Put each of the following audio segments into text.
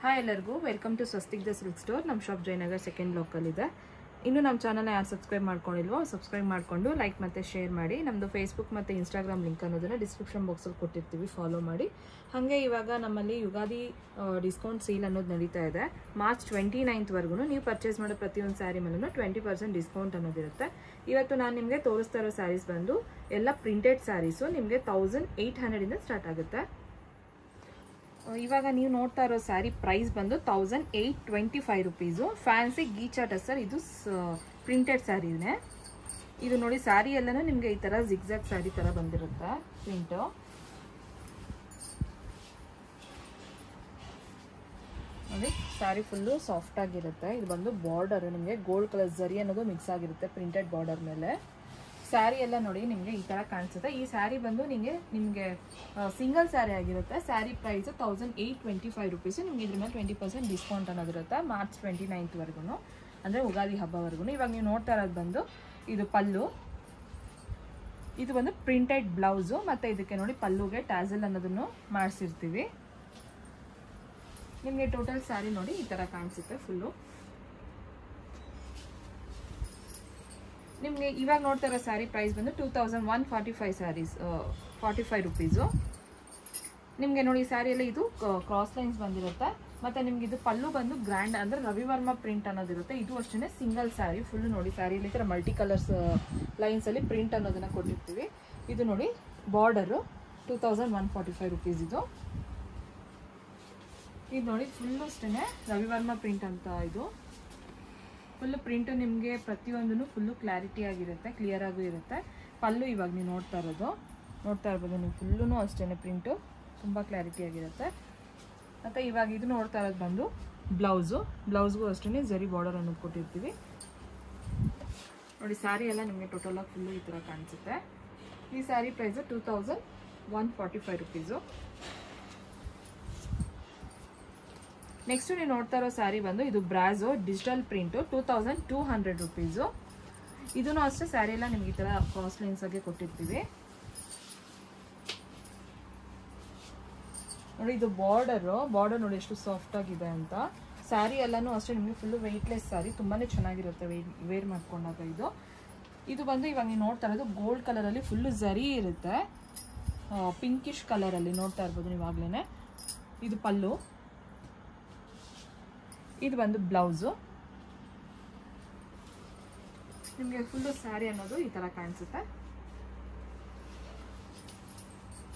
Hi ಎಲ್ಲರಿಗೂ welcome to Swastik the silk store. ನಮ್ಮ shop Jayanagar second ಬ್ಲಾಕಲ್ಲಿದೆ. ಇನ್ನು ನಮ್ಮ ಚಾನಲ್ನ ಯಾರು ಸಬ್ಸ್ಕ್ರೈಬ್ ಮಾಡ್ಕೊಂಡಿಲ್ವೋ ಸಬ್ಸ್ಕ್ರೈಬ್ ಮಾಡಿಕೊಂಡು ಲೈಕ್ ಮತ್ತು ಶೇರ್ ಮಾಡಿ. ನಮ್ಮದು ಫೇಸ್ಬುಕ್ ಮತ್ತು ಇನ್ಸ್ಟಾಗ್ರಾಮ್ ಲಿಂಕ್ ಅನ್ನೋದನ್ನು ಡಿಸ್ಕ್ರಿಪ್ಷನ್ ಬಾಕ್ಸಲ್ಲಿ ಕೊಟ್ಟಿರ್ತೀವಿ, ಫಾಲೋ ಮಾಡಿ. ಹಾಗೆ ಇವಾಗ ನಮ್ಮಲ್ಲಿ ಯುಗಾದಿ ಡಿಸ್ಕೌಂಟ್ ಸೇಲ್ ಅನ್ನೋದು ನಡೀತಾ ಇದೆ. ಮಾರ್ಚ್ 29ವರೆಗೂ ನೀವು ಪರ್ಚೇಸ್ ಮಾಡೋ ಪ್ರತಿಯೊಂದು ಸ್ಯಾರಿ ಮೇಲೂ 20% ಡಿಸ್ಕೌಂಟ್ ಅನ್ನೋದಿರುತ್ತೆ. ಇವತ್ತು ನಾನು ನಿಮಗೆ ತೋರಿಸ್ತಾ ಇರೋ ಸ್ಯಾರೀಸ್ ಬಂದು ಎಲ್ಲ ಪ್ರಿಂಟೆಡ್ ಸ್ಯಾರೀಸು. ನಿಮಗೆ 1800 ಸ್ಟಾರ್ಟ್ ಆಗುತ್ತೆ. ಇವಾಗ ನೀವು ನೋಡ್ತಾ ಇರೋ ಸ್ಯಾರಿ ಪ್ರೈಸ್ ಬಂದು 1825 ರುಪೀಸು. ಫ್ಯಾನ್ಸಿ ಗೀಚಾ ಟಸರ್, ಇದು ಪ್ರಿಂಟೆಡ್ ಸ್ಯಾರಿನೇ. ಇದು ನೋಡಿ ಸ್ಯಾರಿ ಎಲ್ಲನೂ ನಿಮಗೆ ಈ ಥರ ಜಿಗ್ಜಾಗ್ ಸ್ಯಾರಿ ಥರ ಬಂದಿರುತ್ತೆ ಪ್ರಿಂಟು. ನೋಡಿ ಸ್ಯಾರಿ ಫುಲ್ಲು ಸಾಫ್ಟ್ ಆಗಿರುತ್ತೆ. ಇದು ಬಂದು ಬಾರ್ಡರ್ ನಿಮಗೆ ಗೋಲ್ಡ್ ಕಲರ್ ಜರಿ ಅನ್ನೋದು ಮಿಕ್ಸ್ ಆಗಿರುತ್ತೆ ಪ್ರಿಂಟೆಡ್ ಬಾರ್ಡರ್ ಮೇಲೆ. ಸ್ಯಾರಿ ಎಲ್ಲ ನೋಡಿ ನಿಮಗೆ ಈ ಥರ ಕಾಣಿಸುತ್ತೆ. ಈ ಸ್ಯಾರಿ ಬಂದು ನಿಮಗೆ ಸಿಂಗಲ್ ಸ್ಯಾರಿ ಆಗಿರುತ್ತೆ. Sari price 1825 rupees. ನಿಮ್ಗೆ ಇದ್ರ ಮೇಲೆ 20% ಡಿಸ್ಕೌಂಟ್ ಅನ್ನೋದಿರುತ್ತೆ ಮಾರ್ಚ್ 29ವರೆಗೂ, ಅಂದರೆ ಯುಗಾದಿ ಹಬ್ಬವರೆಗೂ. ಇವಾಗ ನೀವು ನೋಡ್ತಾ ಇರೋದು ಬಂದು ಇದು ಪಲ್ಲು, ಇದು ಬಂದು ಪ್ರಿಂಟೆಡ್ ಬ್ಲೌಸು. ಮತ್ತು ಇದಕ್ಕೆ ನೋಡಿ ಪಲ್ಲುಗೆ ಟ್ಯಾಸಲ್ ಅನ್ನೋದನ್ನು ಮಾಡಿಸಿರ್ತೀವಿ. ನಿಮಗೆ ಟೋಟಲ್ ಸ್ಯಾರಿ ನೋಡಿ ಈ ಥರ ಕಾಣಿಸುತ್ತೆ ಫುಲ್ಲು. ನಿಮಗೆ ಇವಾಗ ನೋಡ್ತಾ ಇರೋ ಸ್ಯಾರಿ ಪ್ರೈಸ್ ಬಂದು 2145 ಸ್ಯಾರೀಸ್ 45 ರುಪೀಸು. ನಿಮಗೆ ನೋಡಿ ಸ್ಯಾರಿಯಲ್ಲಿ ಇದು ಕ್ರಾಸ್ ಲೈನ್ಸ್ ಬಂದಿರುತ್ತೆ. ಮತ್ತು ನಿಮ್ಗೆ ಇದು ಪಲ್ಲು ಬಂದು ಗ್ರ್ಯಾಂಡ್ ಅಂದರೆ ರವಿವರ್ಮ ಪ್ರಿಂಟ್ ಅನ್ನೋದಿರುತ್ತೆ. ಇದು ಅಷ್ಟೇ ಸಿಂಗಲ್ ಸ್ಯಾರಿ ಫುಲ್ಲು ನೋಡಿ ಸ್ಯಾರಿಯಲ್ಲಿ ಈ ಥರ ಮಲ್ಟಿ ಕಲರ್ಸ್ ಲೈನ್ಸಲ್ಲಿ ಪ್ರಿಂಟ್ ಅನ್ನೋದನ್ನು ಕೊಟ್ಟಿರ್ತೀವಿ. ಇದು ನೋಡಿ ಬಾರ್ಡರು 2145 ರುಪೀಸ್. ಇದು ನೋಡಿ ಫುಲ್ಲು ಅಷ್ಟೇ ರವಿವರ್ಮ ಪ್ರಿಂಟ್ ಅಂತ. ಇದು ಫುಲ್ಲು ಪ್ರಿಂಟು ನಿಮಗೆ ಪ್ರತಿಯೊಂದೂ ಫುಲ್ಲು ಕ್ಲಾರಿಟಿ ಆಗಿರುತ್ತೆ, ಕ್ಲಿಯರ್ ಆಗೂ ಇರುತ್ತೆ. ಪಲ್ಲು ಇವಾಗ ನೀವು ನೋಡ್ತಾ ಇರ್ಬೋದು ನೀವು ಫುಲ್ಲೂ ಅಷ್ಟೇ ಪ್ರಿಂಟು ತುಂಬ ಕ್ಲಾರಿಟಿ ಆಗಿರುತ್ತೆ. ಮತ್ತು ಇವಾಗ ಇದು ನೋಡ್ತಾ ಇರೋದು ಬಂದು ಬ್ಲೌಸ್ಗೂ ಅಷ್ಟೇ ಜರಿ ಬಾರ್ಡರ್ ಅನ್ನೋದು ಕೊಟ್ಟಿರ್ತೀವಿ. ನೋಡಿ ಸ್ಯಾರಿ ಎಲ್ಲ ನಿಮಗೆ ಟೋಟಲಾಗಿ ಫುಲ್ಲು ಈ ಥರ ಕಾಣಿಸುತ್ತೆ. ಈ ಸ್ಯಾರಿ ಪ್ರೈಸು 2145 ರುಪೀಸು. ನೆಕ್ಸ್ಟ್ ನೀವು ನೋಡ್ತಾ ಇರೋ ಸ್ಯಾರಿ ಬಂದು ಇದು ಬ್ರಾಜೋ ಡಿಜಿಟಲ್ ಪ್ರಿಂಟು 2200 ರುಪೀಸು. ಇದೂ ಅಷ್ಟೇ ಸ್ಯಾರಿ ಎಲ್ಲ ನಿಮ್ಗೆ ಈ ಥರ ಕ್ರಾಸ್ ಲೈನ್ಸ್ ಆಗಿ ಕೊಟ್ಟಿರ್ತೀವಿ. ನೋಡಿ ಇದು ಬಾರ್ಡರ್ ನೋಡಿ ಎಷ್ಟು ಸಾಫ್ಟ್ ಆಗಿದೆ ಅಂತ. ಸ್ಯಾರಿ ಎಲ್ಲನೂ ಅಷ್ಟೇ ನಿಮಗೆ ಫುಲ್ಲು ವೆಯ್ಟ್ಲೆಸ್ ಸ್ಯಾರಿ, ತುಂಬಾ ಚೆನ್ನಾಗಿರುತ್ತೆ ವೇರ್ ಮಾಡ್ಕೊಂಡಾಗ. ಇದು ಬಂದು ಇವಾಗ ನೀವು ನೋಡ್ತಾ ಇರೋದು ಗೋಲ್ಡ್ ಕಲರಲ್ಲಿ ಫುಲ್ಲು ಜರಿ ಇರುತ್ತೆ, ಪಿಂಕಿಶ್ ಕಲರಲ್ಲಿ ನೋಡ್ತಾ ಇರ್ಬೋದು ನೀವಾಗಲೇ. ಇದು ಪಲ್ಲು, ಇದು ಬಂದು ಬ್ಲೌಸು. ನಿಮಗೆ ಫುಲ್ಲು ಸ್ಯಾರಿ ಅನ್ನೋದು ಈ ಥರ ಕಾಣಿಸುತ್ತೆ.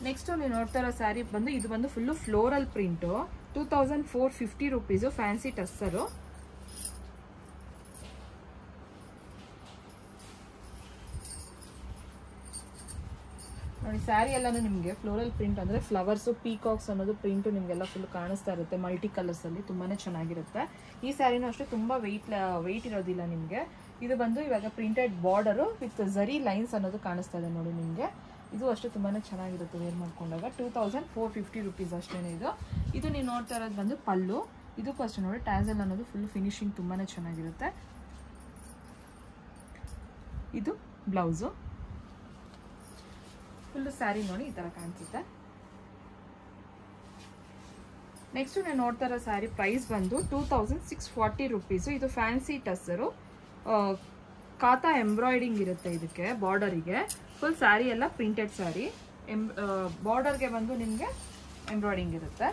ನೆಕ್ಸ್ಟ್ ನೀವು ನೋಡ್ತಾ ಇರೋ ಸ್ಯಾರಿ ಬಂದು ಇದು ಬಂದು full floral print 2450 rupees. Fancy tussar. ನೋಡಿ ಸ್ಯಾರಿ ಎಲ್ಲನೂ ನಿಮಗೆ ಫ್ಲೋರಲ್ ಪ್ರಿಂಟ್ ಅಂದರೆ ಫ್ಲವರ್ಸು ಪೀಕಾಕ್ಸ್ ಅನ್ನೋದು ಪ್ರಿಂಟು ನಿಮಗೆಲ್ಲ ಫುಲ್ ಕಾಣಿಸ್ತಾ ಇರುತ್ತೆ ಮಲ್ಟಿ ಕಲರ್ಸಲ್ಲಿ, ತುಂಬಾ ಚೆನ್ನಾಗಿರುತ್ತೆ. ಈ ಸ್ಯಾರಿನೂ ಅಷ್ಟೇ ತುಂಬ ವೆಯ್ಟ್ ಇರೋದಿಲ್ಲ ನಿಮಗೆ. ಇದು ಬಂದು ಇವಾಗ ಪ್ರಿಂಟೆಡ್ ಬಾರ್ಡರು ವಿತ್ ಜರಿ ಲೈನ್ಸ್ ಅನ್ನೋದು ಕಾಣಿಸ್ತಾ ಇದೆ ನೋಡಿ ನಿಮಗೆ. ಇದು ಅಷ್ಟೇ ತುಂಬಾ ಚೆನ್ನಾಗಿರುತ್ತೆ ವೇರ್ ಮಾಡ್ಕೊಂಡಾಗ. 2450 ರುಪೀಸ್ ಅಷ್ಟೇ ಇದು ನೀವು ನೋಡ್ತಾ ಇರೋದು ಬಂದು ಪಲ್ಲು. ಇದಕ್ಕೂ ಅಷ್ಟೇ ನೋಡಿ ಟ್ಯಾಸಲ್ ಅನ್ನೋದು ಫುಲ್ ಫಿನಿಶಿಂಗ್ ತುಂಬಾ ಚೆನ್ನಾಗಿರುತ್ತೆ. ಇದು ಬ್ಲೌಸು. ಫುಲ್ಲು ಸ್ಯಾರಿ ನೋಡಿ ಈ ಥರ ಕಾಣಿಸುತ್ತೆ. ನೆಕ್ಸ್ಟ್ ನೀವು ನೋಡ್ತಾ ಇರೋ ಸ್ಯಾರಿ ಪ್ರೈಸ್ ಬಂದು 2640 ರುಪೀಸು. ಇದು ಫ್ಯಾನ್ಸಿ ಟಸ್ಸರು, ಕಾತಾ ಎಂಬ್ರಾಯ್ಡಿಂಗ್ ಇರುತ್ತೆ ಇದಕ್ಕೆ ಬಾರ್ಡರಿಗೆ. ಫುಲ್ ಸ್ಯಾರಿ ಎಲ್ಲ ಪ್ರಿಂಟೆಡ್ ಸ್ಯಾರಿ, ಬಾರ್ಡರ್ಗೆ ಬಂದು ನಿಮಗೆ ಎಂಬ್ರಾಯ್ಡಿಂಗ್ ಇರುತ್ತೆ.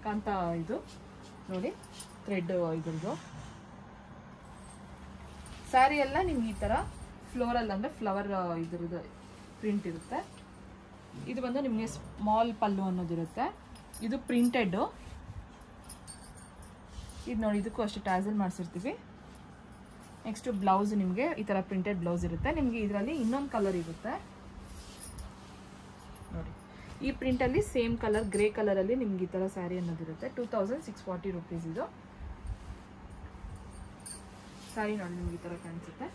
ಕಾಂತಾ ಇದು ನೋಡಿ ಥ್ರೆಡ್ ಇದ್ರದ್ದು. ಸ್ಯಾರಿ ಎಲ್ಲ ನಿಮ್ಗೆ ಈ ಥರ ಫ್ಲೋರಲ್ ಅಂದರೆ ಫ್ಲವರ್ ಇದ್ರದ್ದು ಪ್ರಿಂಟ್ ಇರುತ್ತೆ. ಇದು ಬಂದು ನಿಮಗೆ ಸ್ಮಾಲ್ ಪಲ್ಲು ಅನ್ನೋದಿರುತ್ತೆ. ಇದು ಪ್ರಿಂಟೆಡ್ಡು. ಇದು ನೋಡಿ ಇದಕ್ಕೂ ಅಷ್ಟು ಟ್ಯಾಸಲ್ ಮಾಡಿಸಿರ್ತೀವಿ. ನೆಕ್ಸ್ಟು ಬ್ಲೌಸ್ ನಿಮಗೆ ಈ ಥರ ಪ್ರಿಂಟೆಡ್ ಬ್ಲೌಸ್ ಇರುತ್ತೆ. ನಿಮಗೆ ಇದರಲ್ಲಿ ಇನ್ನೊಂದು ಕಲರ್ ಇರುತ್ತೆ ನೋಡಿ. ಈ ಪ್ರಿಂಟಲ್ಲಿ ಸೇಮ್ ಕಲರ್ ಗ್ರೇ ಕಲರಲ್ಲಿ ನಿಮ್ಗೆ ಈ ಥರ ಸ್ಯಾರಿ ಅನ್ನೋದಿರುತ್ತೆ. 2640 ರುಪೀಸ್ ಇದು. ಸ್ಯಾರಿ ನೋಡಿ ನಿಮ್ಗೆ ಈ ಥರ ಕಾಣಿಸುತ್ತೆ.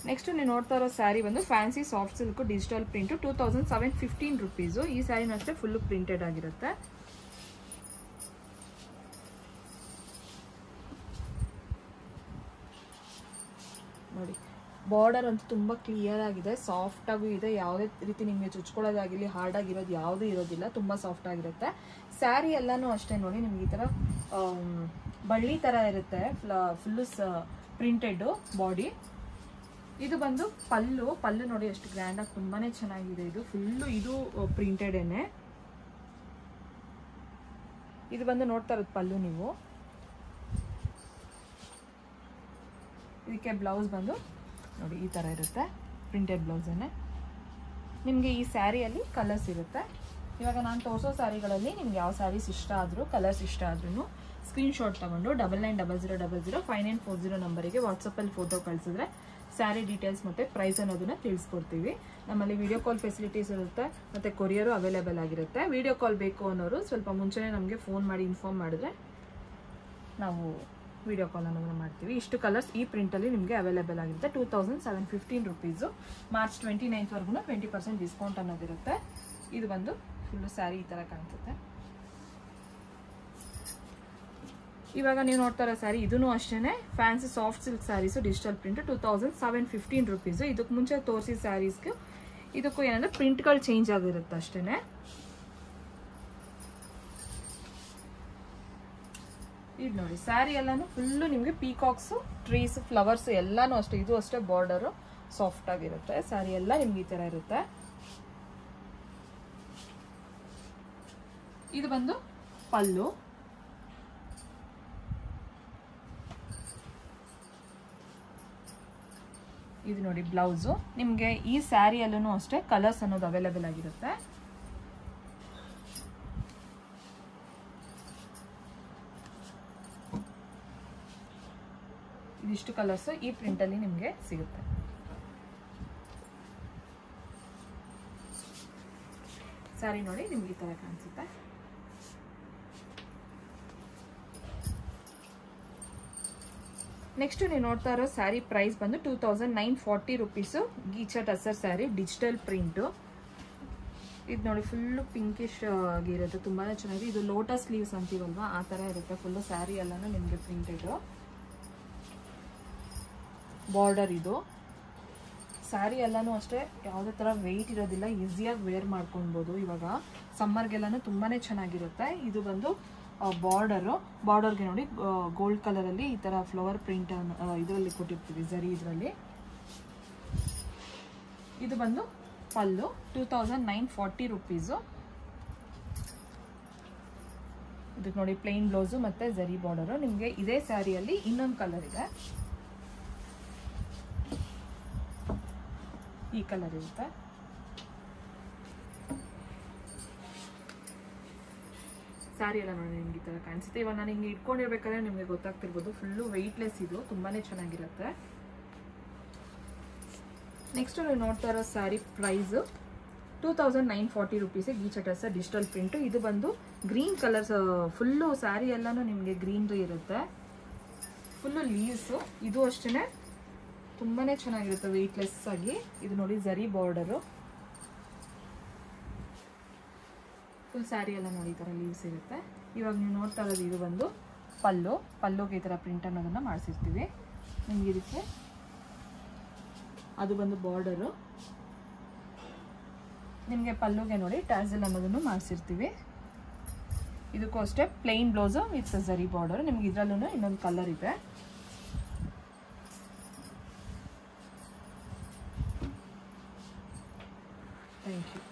ನೆಕ್ಸ್ಟ್ ನೀವು ನೋಡ್ತಾ ಇರೋ ಸ್ಯಾರಿ ಬಂದು fancy soft silk digital print 2715 rupees. ಈ ಸ್ಯಾರಿನೂ ಅಷ್ಟೇ ಫುಲ್ಲು ಪ್ರಿಂಟೆಡ್ ಆಗಿರುತ್ತೆ. ನೋಡಿ ಬಾರ್ಡರ್ ಅಂತೂ ತುಂಬ ಕ್ಲಿಯರ್ ಆಗಿದೆ, ಸಾಫ್ಟ್ ಆಗೂ ಇದೆ. ಯಾವುದೇ ರೀತಿ ನಿಮಗೆ ಚುಚ್ಕೊಳ್ಳೋದಾಗಿರಲಿ ಹಾರ್ಡ್ ಆಗಿರೋದು ಯಾವುದೂ ಇರೋದಿಲ್ಲ, ತುಂಬ ಸಾಫ್ಟ್ ಆಗಿರುತ್ತೆ. ಸ್ಯಾರಿ ಎಲ್ಲಾನು ಅಷ್ಟೇ ನೋಡಿ ನಿಮ್ಗೆ ಈ ಥರ ಬಳ್ಳಿ ಥರ ಇರುತ್ತೆ, ಫುಲ್ಲು ಪ್ರಿಂಟೆಡ್ ಬಾಡಿ. ಇದು ಬಂದು ಪಲ್ಲು ನೋಡಿ ಎಷ್ಟು ಗ್ರ್ಯಾಂಡಾಗಿ ತುಂಬಾ ಚೆನ್ನಾಗಿದೆ. ಇದು ಫುಲ್ಲು ಇದು ಪ್ರಿಂಟೆಡೇನೆ. ಇದು ಬಂದು ನೋಡ್ತಾ ಇರೋದು ಪಲ್ಲು ನೀವು. ಇದಕ್ಕೆ ಬ್ಲೌಸ್ ಬಂದು ನೋಡಿ ಈ ಥರ ಇರುತ್ತೆ, ಪ್ರಿಂಟೆಡ್ ಬ್ಲೌಸನ್ನೇ. ನಿಮಗೆ ಈ ಸ್ಯಾರಿಯಲ್ಲಿ ಕಲರ್ಸ್ ಇರುತ್ತೆ. ಇವಾಗ ನಾನು ತೋರಿಸೋ ಸ್ಯಾರಿಗಳಲ್ಲಿ ನಿಮ್ಗೆ ಯಾವ ಸ್ಯಾರೀಸ್ ಇಷ್ಟ ಆದರೂ, ಕಲರ್ಸ್ ಇಷ್ಟ ಆದ್ರೂ ಸ್ಕ್ರೀನ್ಶಾಟ್ ತೊಗೊಂಡು 9900005940 ನಂಬರಿಗೆ ವಾಟ್ಸಪ್ಪಲ್ಲಿ ಫೋಟೋ ಕಳಿಸಿದ್ರೆ ಸ್ಯಾರಿ ಡೀಟೇಲ್ಸ್ ಮತ್ತು ಪ್ರೈಸ್ ಅನ್ನೋದನ್ನ ತಿಳಿಸ್ಕೊಡ್ತೀವಿ. ನಮ್ಮಲ್ಲಿ ವಿಡಿಯೋ ಕಾಲ್ ಫೆಸಿಲಿಟೀಸ್ ಇರುತ್ತೆ ಮತ್ತು ಕೊರಿಯರು ಅವೈಲೇಬಲ್ ಆಗಿರುತ್ತೆ. ವಿಡಿಯೋ ಕಾಲ್ ಬೇಕು ಅನ್ನೋರು ಸ್ವಲ್ಪ ಮುಂಚೆನೇ ನಮಗೆ ಫೋನ್ ಮಾಡಿ ಇನ್ಫಾರ್ಮ್ ಮಾಡಿದ್ರೆ ನಾವು ವಿಡಿಯೋ ಕಾಲ್ ಅನ್ನೋದನ್ನ ಮಾಡ್ತೀವಿ. ಇಷ್ಟು ಕಲರ್ಸ್ ಈ ಪ್ರಿಂಟಲ್ಲಿ ನಿಮಗೆ ಅವೈಲೇಬಲ್ ಆಗಿರುತ್ತೆ. 2715 ರುಪೀಸು. ಮಾರ್ಚ್ 29ವರೆಗೂ 20% ಡಿಸ್ಕೌಂಟ್ ಅನ್ನೋದಿರುತ್ತೆ. ಇದು ಬಂದು ಫುಲ್ಲು ಸ್ಯಾರಿ ಈ ಥರ ಕಾಣಿಸುತ್ತೆ. ಇವಾಗ ನೀವು ನೋಡ್ತಾ ಇರೋ ಸ್ಯಾರಿ ಇದೂ ಅಷ್ಟೇ fancy soft silk saris digital print 2715 rupees. ಇದಕ್ಕೆ ಮುಂಚೆ ತೋರಿಸಿದ ಸ್ಯಾರೀಸ್ಗೂ ಇದಕ್ಕೂ ಏನಂದರೆ ಪ್ರಿಂಟ್ಗಳು ಚೇಂಜ್ ಆಗಿರುತ್ತೆ ಅಷ್ಟೇ. ಇದು ನೋಡಿ ಸ್ಯಾರಿ ಎಲ್ಲಾನು ಫುಲ್ಲು ನಿಮಗೆ ಪೀಕಾಕ್ಸು, ಟ್ರೀಸ್, ಫ್ಲವರ್ಸ್ ಎಲ್ಲಾನು ಅಷ್ಟೇ. ಇದು ಅಷ್ಟೇ ಬಾರ್ಡರು ಸಾಫ್ಟ್ ಆಗಿರುತ್ತೆ. ಸ್ಯಾರಿ ಎಲ್ಲ ನಿಮ್ಗೆ ಈ ಥರ ಇರುತ್ತೆ. ಇದು ಬಂದು ಪಲ್ಲು. ಇದು ನೋಡಿ ಬ್ಲೌಸು. ನಿಮಗೆ ಈ ಸ್ಯಾರಿಯಲ್ಲೂ ಅಷ್ಟೇ ಕಲರ್ಸ್ ಅನ್ನೋದು ಅವೈಲೇಬಲ್ ಆಗಿರುತ್ತೆ. ಇದಿಷ್ಟು ಕಲರ್ಸ್ ಈ ಪ್ರಿಂಟಲ್ಲಿ ನಿಮಗೆ ಸಿಗುತ್ತೆ. ಸ್ಯಾರಿ ನೋಡಿ ನಿಮ್ಗೆ ಈ ಥರ ಕಾಣಿಸುತ್ತೆ. ನೆಕ್ಸ್ಟ್ ನೀವು ನೋಡ್ತಾ ಇರೋ ಸ್ಯಾರಿ ಪ್ರೈಸ್ ಬಂದು 2940 rupees. Ghicha tussar sari digital print. ಇದು ನೋಡಿ ಫುಲ್ಲು ಪಿಂಕಿಶ್ ಆಗಿರುತ್ತೆ, ತುಂಬಾ ಚೆನ್ನಾಗಿದೆ. ಇದು ಲೋಟಸ್ ಸ್ಲೀವ್ಸ್ ಅಂತೀವಲ್ವಾ ಆ ಥರ ಇರುತ್ತೆ. ಫುಲ್ಲು ಸ್ಯಾರಿ ಎಲ್ಲಾನು ನಿಮಗೆ ಪ್ರಿಂಟೆಡು. ಬಾರ್ಡರ್ ಇದು. ಸ್ಯಾರಿ ಎಲ್ಲಾನು ಅಷ್ಟೇ ಯಾವುದೇ ಥರ ವೆಯ್ಟ್ ಇರೋದಿಲ್ಲ, ಈಸಿಯಾಗಿ ವೇರ್ ಮಾಡ್ಕೊಳ್ಬೋದು. ಇವಾಗ ಸಮ್ಮರ್ಗೆಲ್ಲಾನು ತುಂಬಾ ಚೆನ್ನಾಗಿರುತ್ತೆ. ಇದು ಬಂದು ಬಾರ್ಡರ್ಗೆ ನೋಡಿ ಗೋಲ್ಡ್ ಕಲರಲ್ಲಿ ಈ ಥರ ಫ್ಲವರ್ ಪ್ರಿಂಟ್ ಇದರಲ್ಲಿ ಕೊಟ್ಟಿರ್ತೀವಿ, ಝರಿ ಇದರಲ್ಲಿ. ಇದು ಬಂದು ಪಲ್ಲು 2940 ರುಪೀಸು. ಇದಕ್ಕೆ ನೋಡಿ ಪ್ಲೇನ್ ಬ್ಲೌಸು ಮತ್ತು ಝರಿ ಬಾರ್ಡರು. ನಿಮಗೆ ಇದೇ ಸ್ಯಾರಿಯಲ್ಲಿ ಇನ್ನೊಂದು ಕಲರ್ ಇದೆ, ಈ ಕಲರ್ ಇರುತ್ತೆ. ಸ್ಯಾರಿ ಎಲ್ಲ ನೋಡಿ ನಿಮ್ಗೆ ಈ ಥರ ಕಾಣಿಸುತ್ತೆ. ಇವಾಗ ನಾನು ಹಿಂಗೆ ಇಟ್ಕೊಂಡಿರ್ಬೇಕಾದ್ರೆ ನಿಮಗೆ ಗೊತ್ತಾಗ್ತಿರ್ಬೋದು, ಫುಲ್ಲು ವೆಯ್ಟ್ಲೆಸ್ ಇದು, ತುಂಬಾ ಚೆನ್ನಾಗಿರುತ್ತೆ. ನೆಕ್ಸ್ಟ್ ನೀವು ನೋಡ್ತಾ ಇರೋ sari price 2940 rupees. Ghicha tussar digital print. ಇದು ಬಂದು ಗ್ರೀನ್ ಕಲರ್ಸ್, ಫುಲ್ಲು ಸ್ಯಾರಿ ಎಲ್ಲಾನು ನಿಮಗೆ ಗ್ರೀನ್ರಿ ಇರುತ್ತೆ. Full leaves. ಇದು ಅಷ್ಟೇ ತುಂಬಾ ಚೆನ್ನಾಗಿರುತ್ತೆ ವೆಯ್ಟ್ಲೆಸ್ ಆಗಿ. ಇದು ನೋಡಿ ಝರಿ ಬಾರ್ಡರು. ಫುಲ್ ಸ್ಯಾರಿ ಎಲ್ಲ ನೋಡಿ ಈ ಥರ ಲೀವ್ಸ್ ಇರುತ್ತೆ. ಇವಾಗ ನೀವು ನೋಡ್ತಾ ಇರೋದು ಇದು ಬಂದು ಪಲ್ಲುಗೆ ಈ ಥರ ಪ್ರಿಂಟ್ ಅನ್ನೋದನ್ನು ಮಾಡಿಸಿರ್ತೀವಿ. ನಿಮ್ಗೆ ಇದಕ್ಕೆ ಅದು ಬಂದು ಬಾರ್ಡರು. ನಿಮಗೆ ಪಲ್ಲುಗೆ ನೋಡಿ ಟ್ಯಾಸಲ್ ಅನ್ನೋದನ್ನು ಮಾಡಿಸಿರ್ತೀವಿ. ಇದಕ್ಕೂ ಅಷ್ಟೇ plain blouse with zari border. ನಿಮ್ಗೆ ಇದರಲ್ಲೂ ಇನ್ನೊಂದು ಕಲರ್ ಇದೆ. Thank you.